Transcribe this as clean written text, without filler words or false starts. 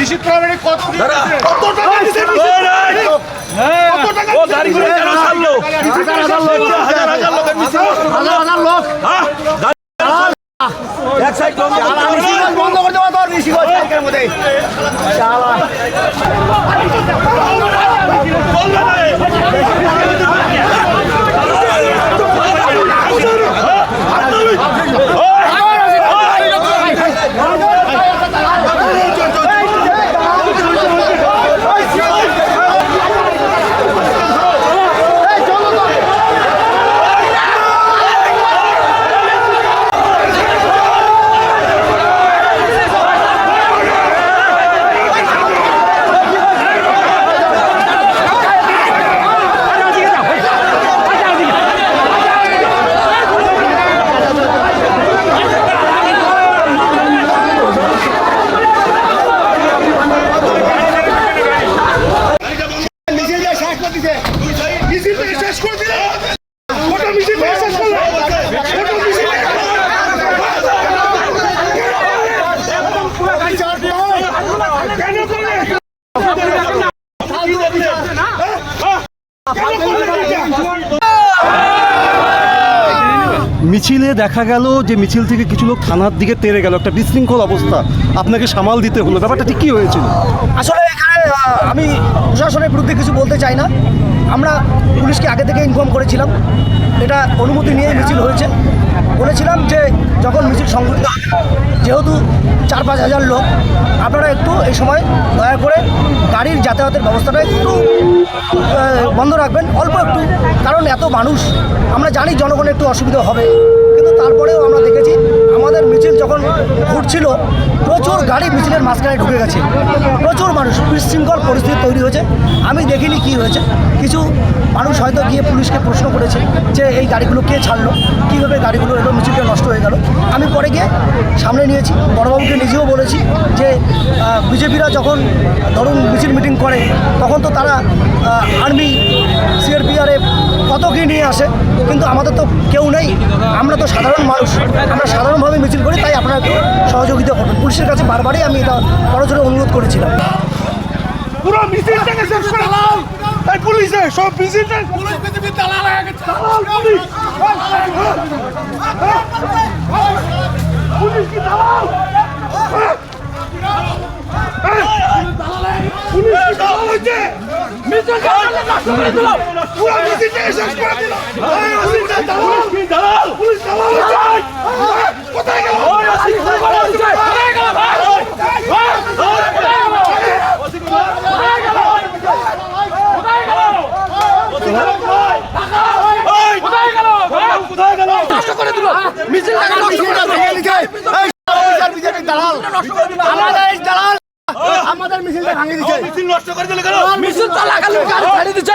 নিশ্চিত করবেন কত টাকা দিয়েছে কত টাকা ও গাড়ি করে কেন ছাড়লো হাজার হাজার লোকের মিছিল হাজার হাজার লোক হ্যাঁ এক সাইড বন্ধ করে দেওয়া তো ঋষি এর মধ্যে শালা মিছিলে দেখা গেল যে মিছিল থেকে কিছু লোক থানার দিকে তেড়ে গেল, একটা বিশৃঙ্খল অবস্থা, আপনাকে সামাল দিতে হলো, ব্যাপারটা ঠিক কী হয়েছিল? আসলে এখানে আমি প্রশাসনের বিরুদ্ধে কিছু বলতে চাই না। আমরা পুলিশকে আগে থেকে ইনফর্ম করেছিলাম, এটা অনুমতি নিয়ে মিছিল হয়েছে। বলেছিলাম যে যখন মিছিল সংগঠিত হবে, যেহেতু 4-5 হাজার লোক, আপনারা একটু এই সময় দয়া করে গাড়ির যাতায়াতের ব্যবস্থাটা একটু বন্ধ রাখবেন, অল্প একটু, কারণ এত মানুষ, আমরা জানি জনগণের একটু অসুবিধা হবে, কিন্তু তারপরেও আমরা দেখেছি আমাদের মিছিল যখন ঘুরছিল প্রচুর গাড়ি মিছিলের মাঝখানে ঢুকে গেছে, প্রচুর মানুষ, বিশৃঙ্খল পরিস্থিতি তৈরি হয়েছে। আমি দেখিনি কি হয়েছে, কিছু মানুষ হয়তো গিয়ে পুলিশকে প্রশ্ন করেছে যে এই গাড়িগুলো কে ছাড়লো, কীভাবে গাড়িগুলো এলো, মিছিলটা নষ্ট হয়ে গেল। আমি পরে গিয়ে সামনে নিয়েছি, বড়বাবুকে নিজেও বলেছি যে বিজেপিরা যখন ধরুন মিছিল মিটিং করে তখন তো তারা আর্মি, সিআরপিএফ কত কী নিয়ে আসে, কিন্তু আমাদের তো কেউ নেই, আমরা তো সাধারণ মানুষ, আমরা সাধারণভাবে মিছিল করি, তাই আপনারা একটু সহযোগিতা করবেন। পুলিশের কাছে বারবারই আমি এটা বড়জোরে অনুরোধ করেছিলাম। পুরো মিছিলটাকে শেষ করে দাও, এই পুলিশে সব মিছিলটা পুলিশ পৃথিবীর দালাল হয়ে গেছে, দালাল পুলিশ, পুলিশ কি দালাল, পুলিশ কি দালাল হচ্ছে, মিছিলটা নষ্ট করে দিল, পুরো মিছিলটাকে শেষ করে দিল, এই মিছিলটা দালাল কি দালাল, পুলিশ দালাল হচ্ছে, কোথায় গেল, কোথায় গেল ভাই, আমাদের মিছিলটা ভাঙিয়ে দিচ্ছে, মিছিল নষ্ট করে দিল, মিছিল চলাকালীন গাড়ি ছাড়িয়ে দিচ্ছে।